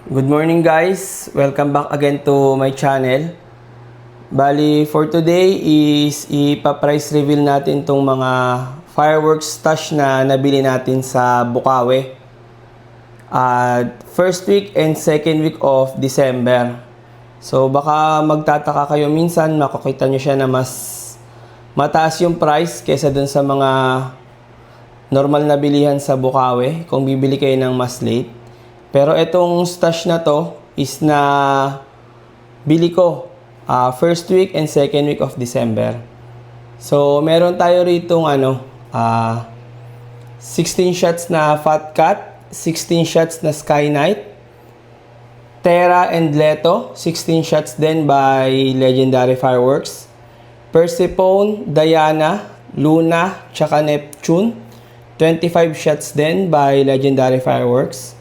Good morning guys! Welcome back again to my channel. Bali, for today is ipa-price reveal natin tong mga fireworks stash na nabili natin sa Bukawi. First week and second week of December. So baka magtataka kayo minsan, makikita nyo siya na mas mataas yung price kaysa dun sa mga normal na bilihan sa Bukawi kung bibili kayo ng mas late. Pero itong stash na to is na bili ko first week and second week of December. So meron tayo rito 16 shots na Fat Cat, 16 shots na Sky Knight, Terra and Leto, 16 shots din by Legendary Fireworks, Persephone, Diana, Luna, tsaka Neptune, 25 shots din by Legendary Fireworks.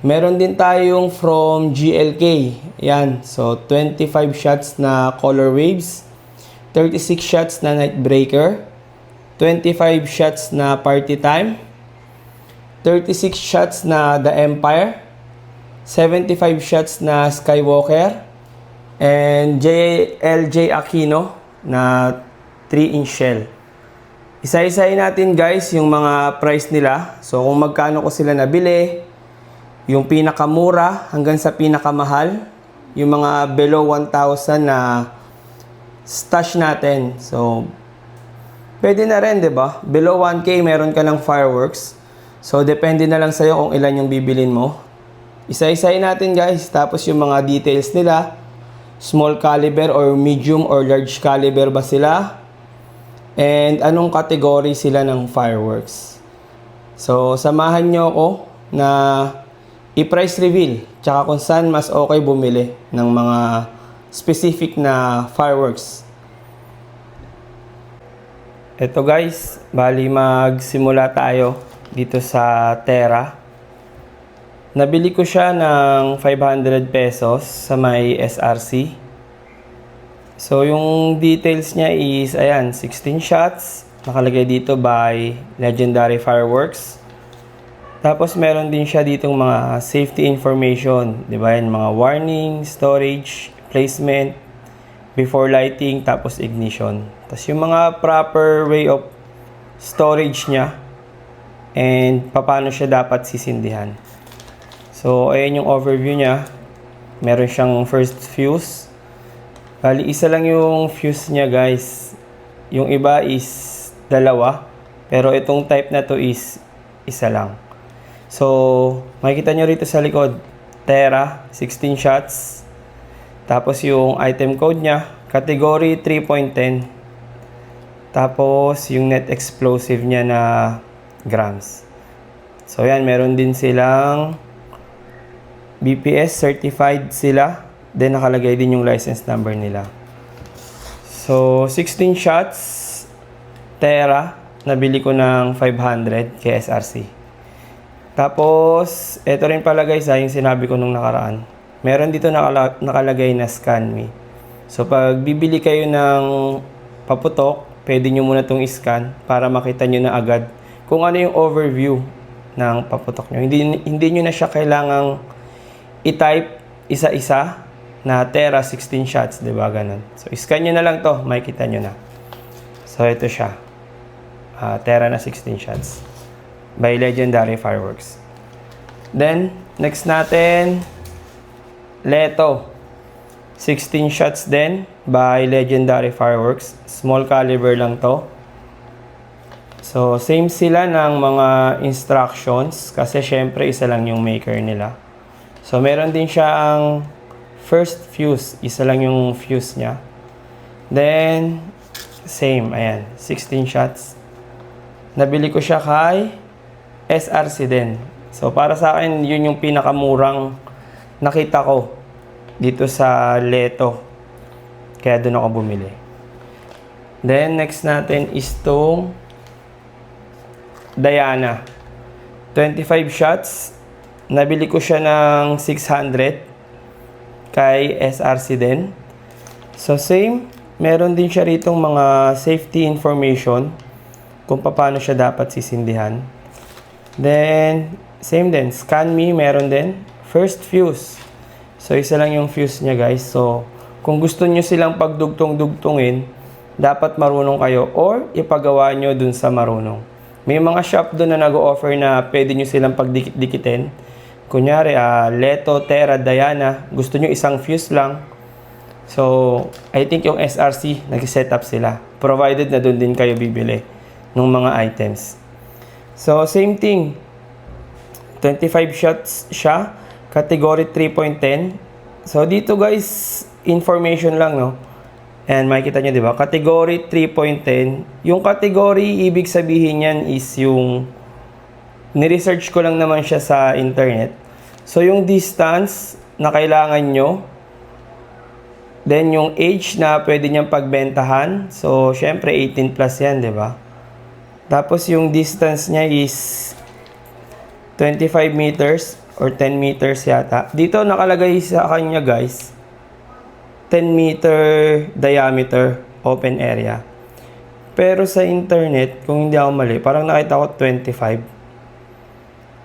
Meron din tayong from GLK. Yan. So, 25 shots na Color Waves. 36 shots na Nightbreaker. 25 shots na Party Time. 36 shots na The Empire. 75 shots na Skywalker. And JLJ Aquino na 3-inch shell. Isa-isahin natin guys yung mga price nila. So, kung magkano ko sila nabili, yung pinakamura hanggang sa pinakamahal, yung mga below 1,000 na stash natin. So, pwede na rin, 'di ba? Below 1K meron ka ng fireworks. So, depende na lang sa'yo kung ilan yung bibilin mo. Isa-isahin natin guys. Tapos yung mga details nila, small caliber or medium or large caliber ba sila? And anong category sila ng fireworks? So, samahan nyo ako na i-price reveal, tsaka kung saan mas okay bumili ng mga specific na fireworks. Ito guys, bali magsimula tayo dito sa Terra. Nabili ko siya ng 500 pesos sa may SRC. So yung details niya is, ayan, 16 shots, nakalagay dito by Legendary Fireworks. Tapos meron din siya ditong mga safety information, 'di ba? Yan, mga warning, storage, placement, before lighting, tapos ignition. Tapos yung mga proper way of storage niya and paano siya dapat sisindihan. So ayan yung overview niya. Meron siyang first fuse. Bali isa lang yung fuse niya, guys. Yung iba is dalawa, pero itong type na to is isa lang. So, makikita nyo rito sa likod, Terra, 16 shots. Tapos yung item code niya, category 3.10. Tapos yung net explosive niya na grams. So, yan, meron din silang BPS certified sila. Then, nakalagay din yung license number nila. So, 16 shots, Terra, nabili ko ng 500 kay SRC. Tapos, ito rin pala guys, yung sinabi ko nung nakaraan. Meron dito nakalagay na scan me. So, pag bibili kayo ng paputok, pwede nyo muna itong scan para makita nyo na agad kung ano yung overview ng paputok nyo. Hindi nyo na siya kailangang i-type isa-isa na Terra 16 shots, diba? Ganun. So, scan nyo na lang to, makikita nyo na. So, ito siya. Terra na 16 shots by Legendary Fireworks. Then, next natin, Leto. 16 shots din by Legendary Fireworks. Small caliber lang to. So, same sila ng mga instructions kasi syempre isa lang yung maker nila. So, meron din siya ang first fuse. Isa lang yung fuse niya. Then, same. Ayan, 16 shots. Nabili ko siya kay SRC din. So, para sa akin, yun yung pinakamurang nakita ko dito sa Leto. Kaya doon ako bumili. Then, next natin is itong Diana. 25 shots. Nabili ko siya ng 600 kay SRC din. So, same. Meron din siya ritong mga safety information kung paano siya dapat sisindihan. Then, same din. Scan me, meron din. First fuse. So, isa lang yung fuse niya, guys. So, kung gusto nyo silang pagdugtong-dugtungin, dapat marunong kayo or ipagawa nyo dun sa marunong. May mga shop dun na nag-o-offer na pwede nyo silang pagdikit-dikitin. Kunyari, Leto, Tera, Diana, gusto nyo isang fuse lang. So, I think yung SRC, nag-set up sila. Provided na dun din kayo bibili ng mga items. So, same thing. 25 shots siya. Category 3.10. So, dito guys, information lang, no? And makikita nyo, di ba? Category 3.10. Yung category, ibig sabihin yan is yung ni-research ko lang naman siya sa internet. So, yung distance na kailangan nyo, then yung age na pwede niyang pagbentahan. So, syempre 18 plus yan, di ba? Tapos yung distance niya is 25 meters or 10 meters yata. Dito nakalagay sa kanya guys, 10 meter diameter open area. Pero sa internet, kung hindi ako mali, parang nakita ko 25.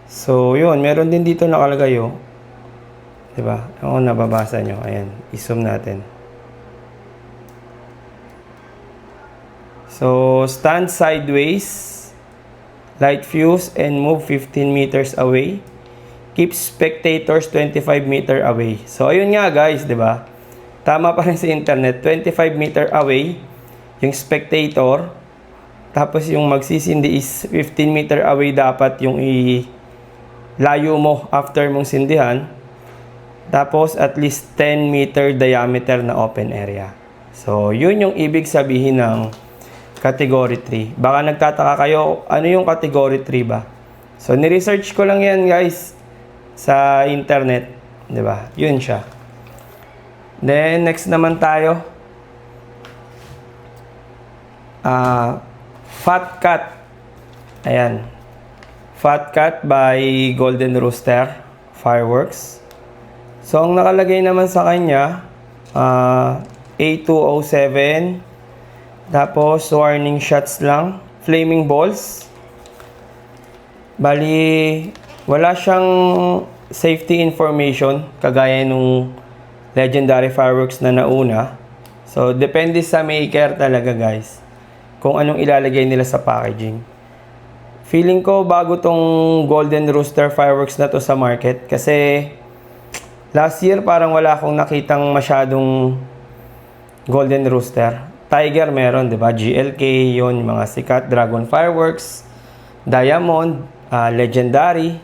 So, yun. Meron din dito nakalagay, oh. Diba? Ako nababasa nyo. Ayan. I-zoom natin. So, stand sideways, light fuse, and move 15 meters away. Keep spectators 25 meter away. So, ayun nga guys, di ba? Tama pa rin sa internet. 25 meter away, yung spectator. Tapos yung magsisindi is 15 meter away dapat yung layo mo after mong sindihan. Tapos at least 10 meter diameter na open area. So, yun yung ibig sabihin ng Category 3. Baka nagtataka kayo, ano yung Category 3 ba? So, ni-research ko lang yan guys sa internet. Diba? Yun siya. Then, next naman tayo. Fat Cat. Ayan. Fat Cat by Golden Rooster Fireworks. So, ang nakalagay naman sa kanya, A207. Tapos, warning shots lang. Flaming balls. Bali, wala siyang safety information kagaya nung Legendary Fireworks na nauna. So, depende sa maker talaga guys kung anong ilalagay nila sa packaging. Feeling ko bago tong Golden Rooster Fireworks na to sa market kasi last year parang wala akong nakitang masyadong Golden Rooster. Tiger meron, di ba? GLK, yon mga sikat. Dragon Fireworks, Diamond, Legendary.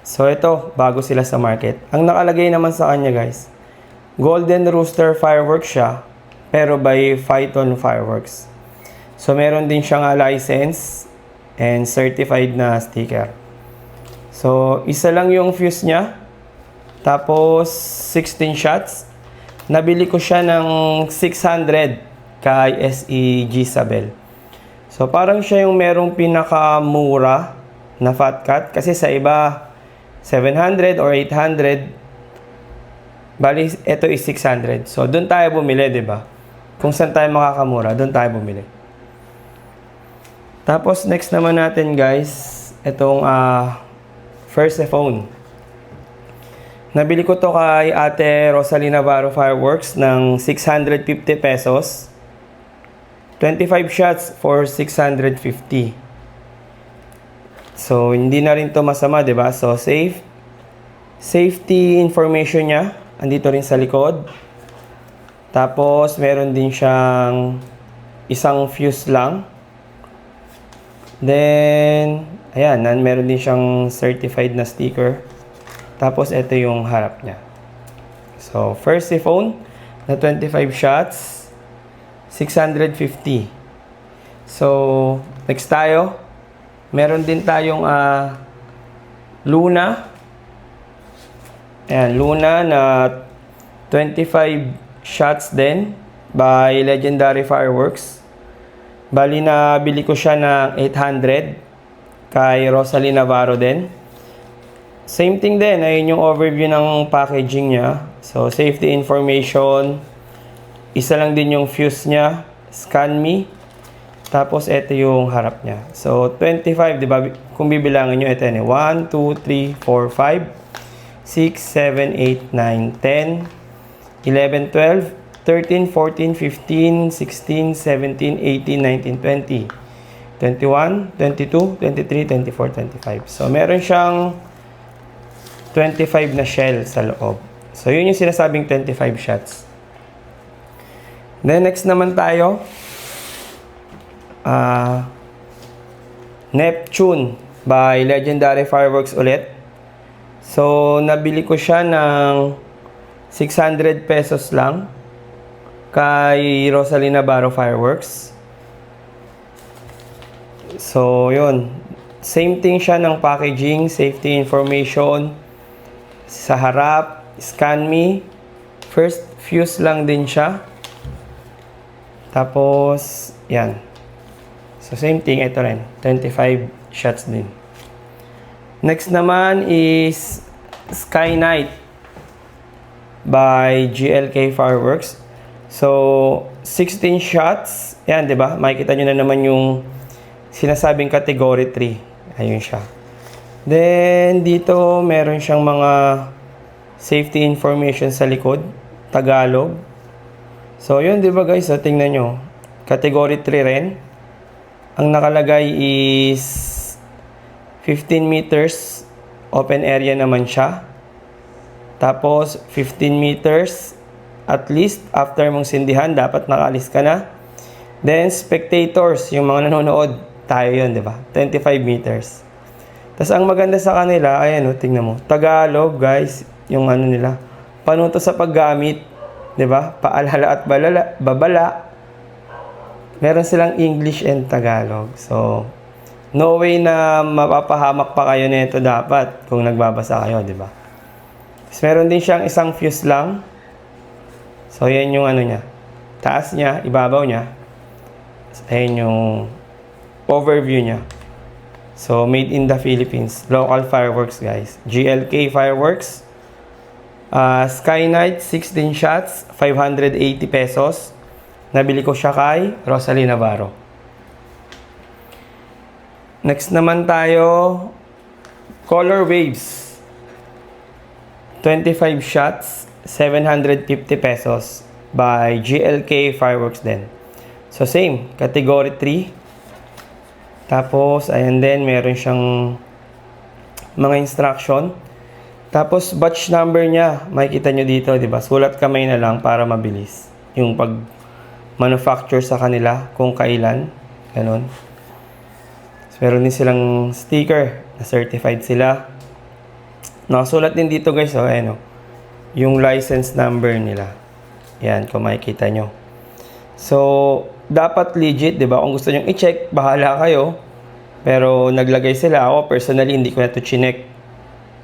So, ito, bago sila sa market. Ang nakalagay naman sa kanya, guys, Golden Rooster Fireworks siya, pero by Phyton Fireworks. So, meron din siyang license and certified na sticker. So, isa lang yung fuse niya. Tapos, 16 shots. Nabili ko siya ng 600 kay SEG Sabel. So, parang siya yung merong pinakamura na Fat Cat. Kasi sa iba, 700 or 800. Bali, ito is 600. So, doon tayo bumili, di ba? Kung saan tayo makakamura, doon tayo bumili. Tapos, next naman natin, guys, itong first phone. Nabili ko to kay Ate Rosalie Navarro Fireworks ng 650 pesos. 25 shots for 650. So, hindi na rin to masama, di ba? So, safe. Safety information niya. Andito rin sa likod. Tapos, meron din siyang isang fuse lang. Then, ayan, meron din siyang certified na sticker. Tapos, ito yung harap niya. So, first phone na 25 shots, 650. So, next tayo. Meron din tayong Luna. Ayan, Luna na 25 shots din by Legendary Fireworks. Bali na bili ko siya ng 800 kay Rosalie Navarro din. Same thing din, ayun yung overview ng packaging niya. So, safety information. Isa lang din yung fuse niya. Scan me. Tapos, ito yung harap niya. So, 25, di ba? Kung bibilangin nyo, ito yun. 1, 2, 3, 4, 5. 6, 7, 8, 9, 10, 11, 12, 13, 14, 15, 16, 17, 18, 19, 20, 21, 22, 23, 24, 25. So, meron siyang 25 na shell sa loob. So, yun yung sinasabing 25 shots. Then, next naman tayo. Neptune by Legendary Fireworks ulit. So, nabili ko siya ng 600 pesos lang kay Rosalina Navarro Fireworks. So, yun. Same thing siya ng packaging, safety information. Sa harap, scan me. First fuse lang din siya. Tapos, yan. So, same thing. Ito rin. 25 shots din. Next naman is Sky Night by GLK Fireworks. So, 16 shots. Yan, di ba? Makikita nyo na naman yung sinasabing category 3. Ayun siya. Then, dito, meron siyang mga safety information sa likod. Tagalog. So, yun, di ba guys? So, tingnan nyo. Category 3 rin. Ang nakalagay is 15 meters. Open area naman siya. Tapos, 15 meters. At least, after mong sindihan, dapat nakaalis ka na. Then, spectators, yung mga nanonood, tayo yun, di ba? 25 meters. Tapos, ang maganda sa kanila, ayan o, tingnan mo. Tagalog, guys, yung ano nila. Panuto sa paggamit, di ba? Paalala at babala. Meron silang English and Tagalog. So, no way na mapapahamak pa kayo nito dapat kung nagbabasa kayo, di ba? Tapos, meron din siyang isang fuse lang. So, yan yung ano niya. Taas niya, ibabaw niya. Ayan yung overview niya. So, made in the Philippines. Local fireworks, guys. GLK Fireworks. Sky Night, 16 shots, 580 pesos. Nabili ko siya kay Rosalina Navarro. Next naman tayo, Color Waves. 25 shots, 750 pesos by GLK Fireworks din. So, same. Category 3. Tapos, ayan din, meron siyang mga instruction. Tapos, batch number niya, makikita nyo dito, di ba? Sulat kamay na lang para mabilis. Yung pag-manufacture sa kanila, kung kailan. Ganon. So, meron din silang sticker na certified sila. Nakasulat din dito, guys, oh, ayan, oh, yung license number nila. Yan, kung makikita nyo. So, dapat legit, di ba? Kung gusto nyo i-check, bahala kayo. Pero, naglagay sila. Ako, personally, hindi ko na ito chinek.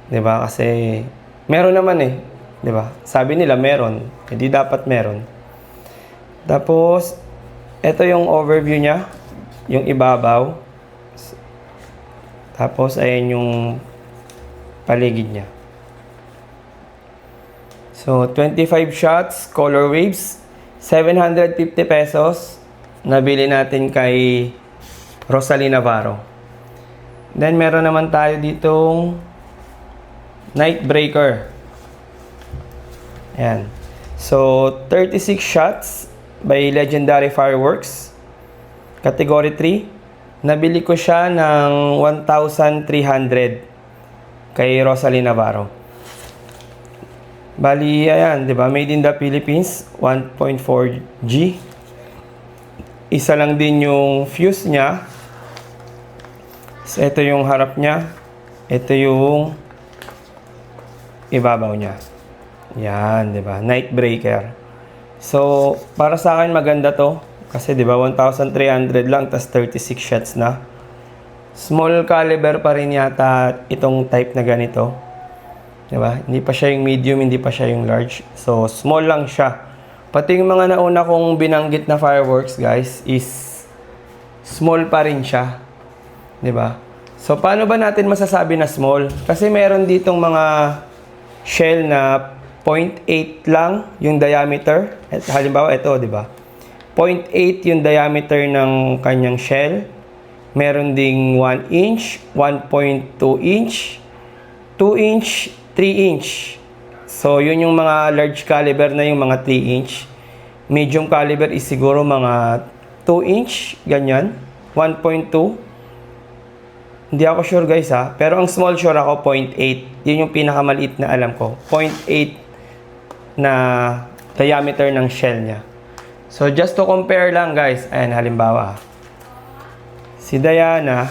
Di ba? Kasi, meron naman eh. Di ba? Sabi nila, meron. Hindi dapat meron. Tapos, ito yung overview niya. Yung ibabaw. Tapos, ayan yung paligid niya. So, 25 shots, color waves, 750 pesos. Nabili natin kay Rosalina Navarro. Then, meron naman tayo ditong Night Breaker. Ayan. So, 36 shots by Legendary Fireworks. Category 3. Nabili ko siya ng 1,300 kay Rosalina Navarro. Bali, ayan, di ba? Made in the Philippines, 1.4G. Isa lang din yung fuse niya. So, ito yung harap niya. Ito yung ibabaw niya. Yan, di ba? Night Breaker. So, para sa akin maganda to. Kasi, di ba, 1,300 lang, tas 36 shots na. Small caliber pa rin yata itong type na ganito. Diba? Hindi pa siya yung medium, hindi pa siya yung large. So, small lang siya. Pati yung mga nauna kong binanggit na fireworks, guys, is small pa rin siya. Diba? So, paano ba natin masasabi na small? Kasi meron ditong mga shell na 0.8 lang yung diameter. At halimbawa, ito, diba? 0.8 yung diameter ng kanyang shell. Meron ding 1 inch, 1.2 inch, 2 inch, 3-inch. So, yun yung mga large caliber na yung mga 3-inch. Medium caliber is siguro mga 2-inch, ganyan. 1.2. Hindi ako sure guys ha. Pero ang small sure ako, 0.8. Yun yung pinakamaliit na alam ko. 0.8 na diameter ng shell niya. So, just to compare lang guys. Ayan, halimbawa. Si Diana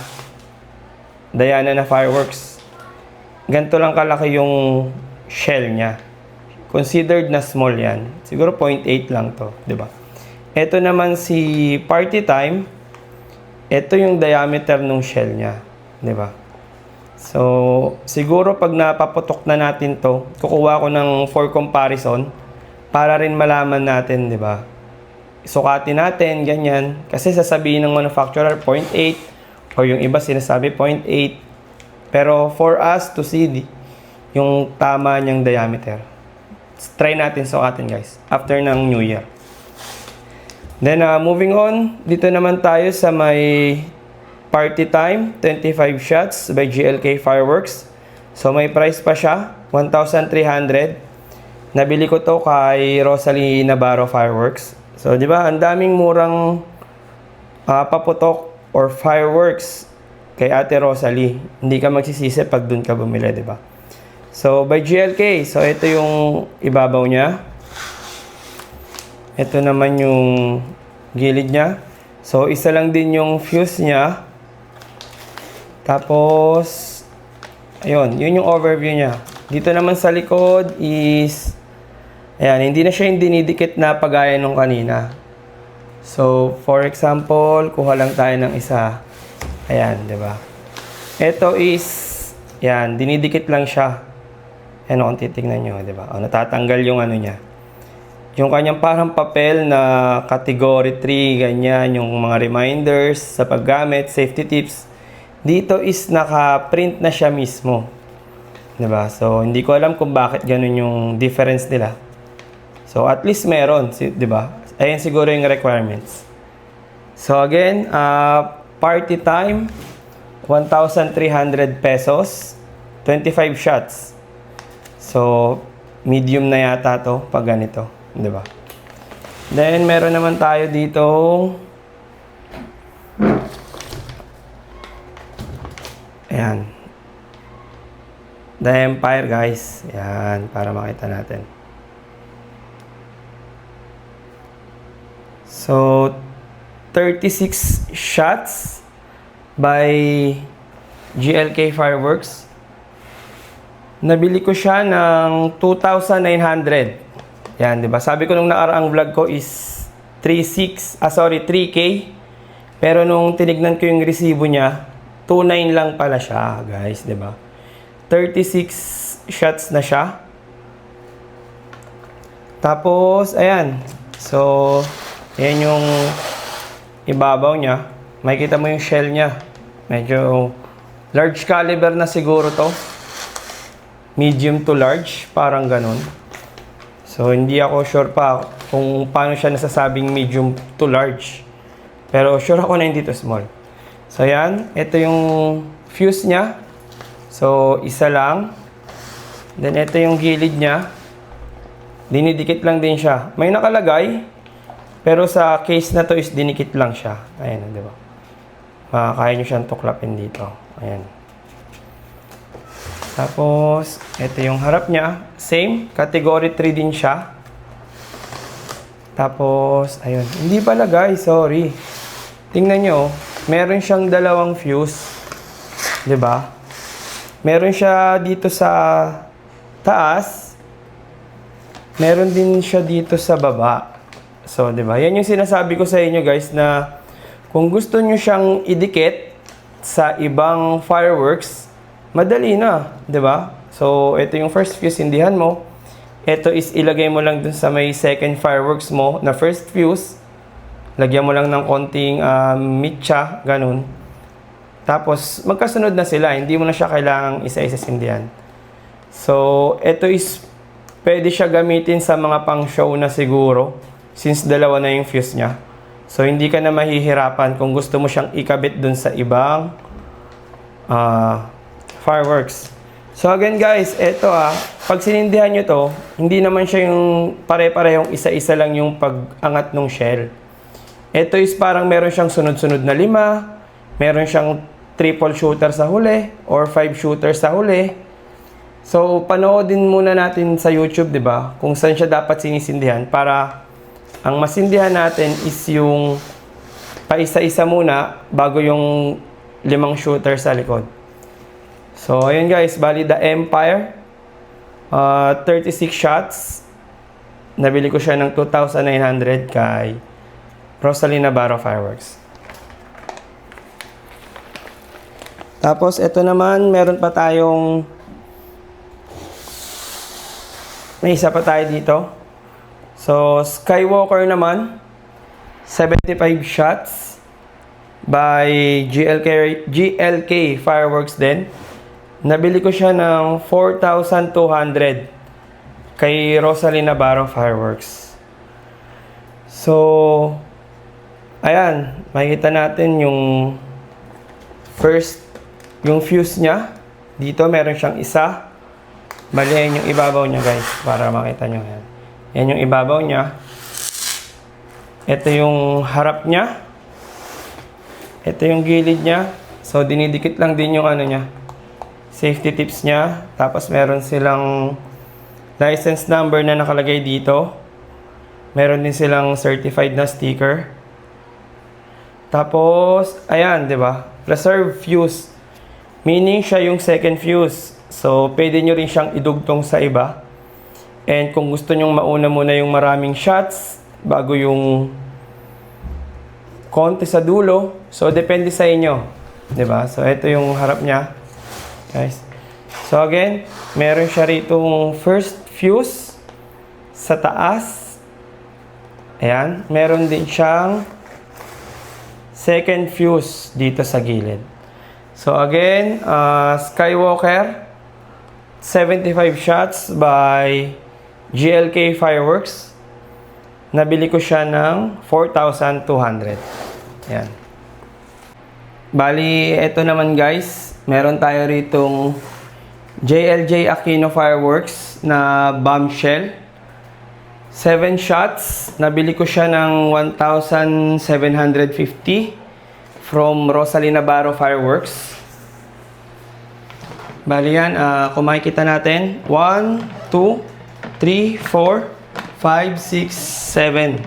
na fireworks. Ganito lang kalaki yung shell niya. Considered na small yan. Siguro 0.8 lang to, di ba? Ito naman si Party Time. Ito yung diameter ng shell niya, di ba? So, siguro pag napaputok na natin to, kukuha ko ng for comparison para rin malaman natin, di ba? Sukatin natin, ganyan. Kasi sasabihin ng manufacturer 0.8 or yung iba sinasabi 0.8. Pero for us to see yung tama niyang diameter, try natin sukatin guys after ng New Year. Then moving on, dito naman tayo sa may Party Time 25 shots by GLK Fireworks. So may price pa siya, 1,300. Nabili ko to kay Rosalie Navarro Fireworks. So di ba, ang daming murang paputok or fireworks kay Ate Rosalie. Hindi ka magsisisi pag dun ka bumili, di ba? So, by GLK. So, ito yung ibabaw niya. Ito naman yung gilid niya. So, isa lang din yung fuse niya. Tapos, ayun. Yun yung overview niya. Dito naman sa likod is, ayan, hindi na siya yung dinidikit na pagaya nung kanina. So, for example, kuha lang tayo ng isa. Ayan, di ba? Ito is, yan, dinidikit lang siya. Ano kung titignan nyo, di ba? O, natatanggal yung ano niya. Yung kanyang parang papel na category 3, ganyan, yung mga reminders sa paggamit, safety tips. Dito is naka-print na siya mismo. Di ba? So, hindi ko alam kung bakit ganun yung difference nila. So, at least meron, di ba? Ayan siguro yung requirements. So, again, Party Time, 1,300 pesos, 25 shots. So, medium na yata to pag ganito, di ba? Then, meron naman tayo dito ayan. The Empire, guys. Ayan, para makita natin. So, 36 shots by GLK Fireworks. Nabili ko siya ng 2,900. Yan, di ba? Sabi ko nung nakaraang vlog ko is 3K. Pero nung tinignan ko yung resibo niya, 2,900 lang pala siya, guys, di ba? 36 shots na siya. Tapos, ayan. So, ayan yung ibabaw niya. Makikita mo yung shell niya. Medyo large caliber na siguro to. Medium to large, parang ganun. So, hindi ako sure pa kung paano siya nasasabing medium to large. Pero sure ako na hindi to small. So, yan. Ito yung fuse niya. So, isa lang. Then, ito yung gilid niya. Dinidikit lang din siya. May nakalagay. Pero sa case na to is dinikit lang siya. Ayan, di ba? Kaya nyo siyang tuklapin dito. Ayan. Tapos, ito yung harap niya. Same. Category 3 din siya. Tapos, ayun. Hindi pala guys, sorry. Tingnan nyo. Meron siyang dalawang fuse. Diba? Meron siya dito sa taas. Meron din siya dito sa baba. So, diba? Yan yung sinasabi ko sa inyo guys na kung gusto nyo siyang idikit sa ibang fireworks, madali na, 'di ba? So, ito yung first fuse, hindihan mo. Ito is ilagay mo lang dun sa may second fireworks mo na first fuse. Lagyan mo lang ng konting mitsa, ganun. Tapos, magkasunod na sila. Hindi mo na siya kailangang isa-isa sindihan. So, ito is pwede siya gamitin sa mga pang-show na siguro since dalawa na yung fuse niya. So, hindi ka na mahihirapan kung gusto mo siyang ikabit dun sa ibang fireworks. So again guys, eto pag sinindihan nyo to, hindi naman siya yung pare-parehong isa-isa lang yung pag-angat ng shell. Ito is parang meron siyang sunod-sunod na 5, meron siyang triple shooter sa huli, or 5 shooter sa huli. So panoodin muna natin sa YouTube, di ba, kung saan siya dapat sinisindihan para ang masindihan natin is yung paisa-isa muna bago yung 5 shooter sa likod. So, ayun guys, bali the Empire, 36 shots. Nabili ko siya ng 2,900 kay Rosalina Navarro Fireworks. Tapos, ito naman, meron pa tayong, may isa pa tayo dito. So, Skywalker naman, 75 shots by GLK Fireworks din. Nabili ko siya ng 4,200 kay Rosalina Navarro Fireworks. So, ayan, makikita natin yung first, yung fuse niya. Dito meron siyang isa. Bali, yan yung ibabaw niya guys, para makita nyo yan. Yan yung ibabaw niya. Ito yung harap niya. Ito yung gilid niya. So, dinidikit lang din yung ano niya, safety tips niya. Tapos meron silang license number na nakalagay dito. Meron din silang certified na sticker. Tapos, ayan, di ba? Reserve fuse. Meaning siya yung second fuse. So, pwede nyo rin siyang idugtong sa iba. And kung gusto nyong mauna muna yung maraming shots bago yung konti sa dulo, so depende sa inyo. Di ba? So, ito yung harap niya. Guys. So again, meron siya ritong first fuse sa taas. Ayan. Meron din siyang second fuse dito sa gilid. So again, Skywalker, 75 shots by GLK Fireworks. Nabili ko siya ng 4,200. Ayan. Bali, ito naman guys, meron tayo ritong JLJ Aquino Fireworks na bombshell. 7 shots. Nabili ko siya ng 1,750 from Rosalina Navarro Fireworks. Bali yan, kung makikita natin, 1, 2, 3, 4, 5, 6, 7.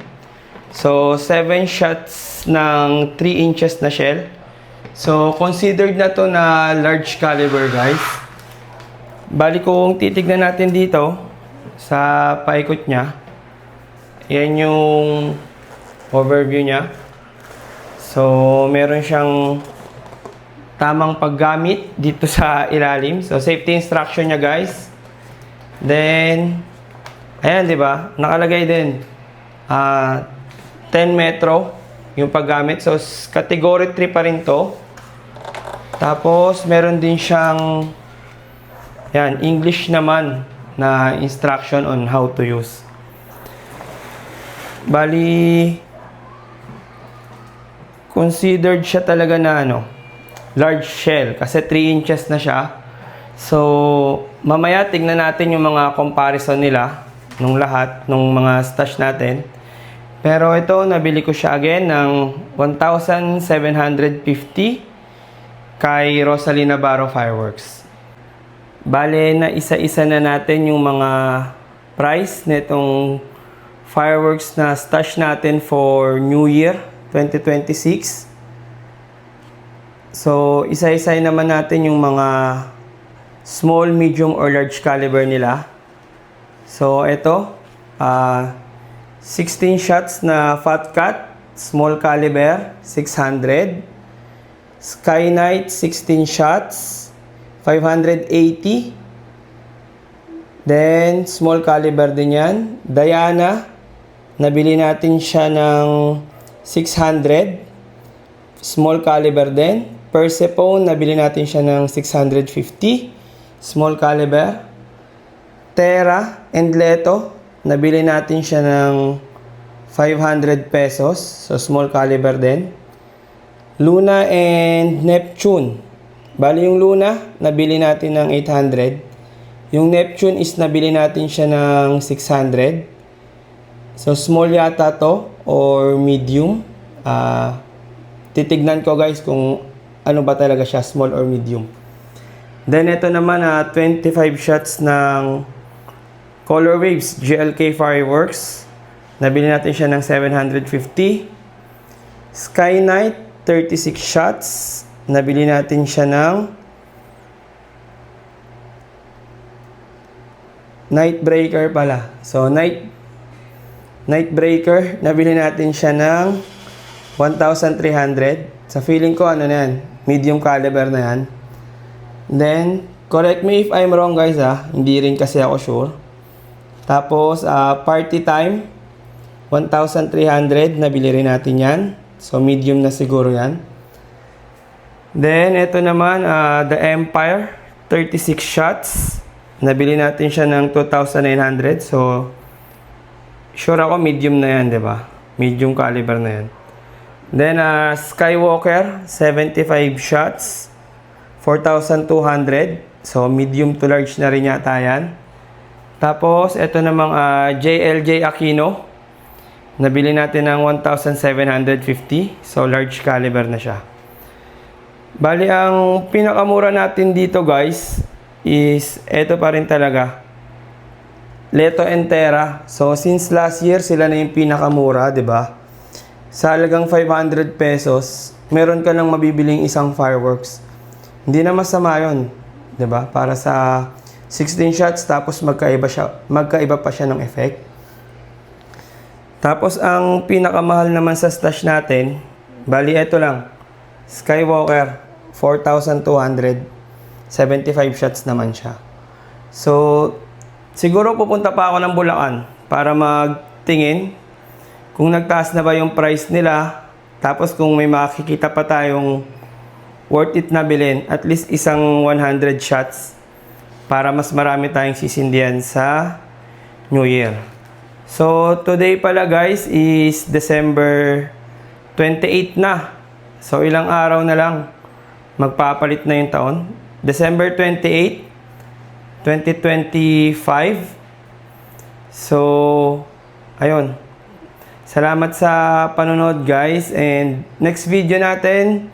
So, 7 shots ng 3 inches na shell. So, considered na to na large caliber, guys. Bali kung titignan natin dito sa paikot niya, yan yung overview niya. So, meron siyang tamang paggamit dito sa ilalim. So, safety instruction niya, guys. Then, ayan, di ba? Nakalagay din 10 metro yung paggamit. So, category 3 pa rin to. Tapos, meron din siyang yan, English naman na instruction on how to use. Bali, considered siya talaga na large shell kasi 3 inches na siya. So, mamaya tignan natin yung mga comparison nila nung lahat, nung mga stash natin. Pero ito, nabili ko siya again ng 1,750 kay Rosalina Navarro Fireworks. Bale, na isa-isa na natin yung mga price nitong fireworks na stash natin for New Year 2026. So, isa-isa naman natin yung mga small, medium, or large caliber nila. So, ito, 16 shots na Fat Cat, small caliber, 600. Sky Knight, 16 shots, 580. Then, small caliber din yan. Diana, nabili natin siya ng 600. Small caliber din. Persephone, nabili natin siya ng 650. Small caliber. Terra and Leto, nabili natin siya ng 500 pesos. So, small caliber din. Luna and Neptune, Bali yung Luna, nabili natin ng 800. Yung Neptune is nabili natin siya ng 600. So small yata to or medium. Titignan ko guys kung ano ba talaga siya, small or medium. Then ito naman 25 shots ng Color Waves GLK Fireworks. Nabili natin siya ng 750. Sky Night 36 shots. Nabili natin siya ng Night Breaker pala. So Night Breaker, nabili natin siya ng 1,300. Sa feeling ko ano na yan, medium caliber na yan. Then, correct me if I'm wrong guys hindi rin kasi ako sure. Tapos, Party Time, 1,300, nabili rin natin yan. So, medium na siguro yan. Then, ito naman, The Empire, 36 shots. Nabili natin siya ng 2,900. So, sure ako medium na yan, di ba? Medium caliber na yan. Then, Skywalker, 75 shots. 4,200. So, medium to large na rin yata yan. Tapos, ito namang JLJ Aquino. Nabili natin ng 1,750. So, large caliber na siya. Bali, ang pinakamura natin dito guys is ito pa rin talaga. Leto and Terra. So, since last year, sila na yung pinakamura, di ba? Sa halagang 500 pesos, meron ka lang mabibiling isang fireworks. Hindi na masama yun, di ba? Para sa 16 shots, tapos magkaiba pa siya ng effect. Tapos, ang pinakamahal naman sa stash natin, bali, ito lang. Skywalker. 4,200. 75 shots naman siya. So, siguro pupunta pa ako ng Bulacan para magtingin kung nagtaas na ba yung price nila. Tapos kung may makikita pa tayong worth it na bilhin, at least isang 100 shots para mas marami tayong sisindihan sa New Year. So, today pala guys is December 28 na. So, ilang araw na lang magpapalit na yung taon. December 28, 2025. So, ayun. Salamat sa panonood guys. And next video natin,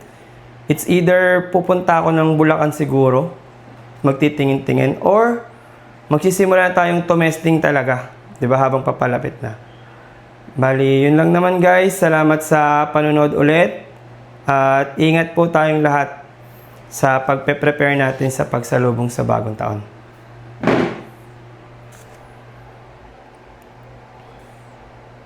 it's either pupunta ako ng Bulacan siguro, magtitingin-tingin, or magsisimula tayong tumesting talaga. Diba, habang papalapit na. Bali, yun lang naman guys. Salamat sa panonood ulit. At ingat po tayong lahat sa pagpe-prepare natin sa pagsalubong sa bagong taon.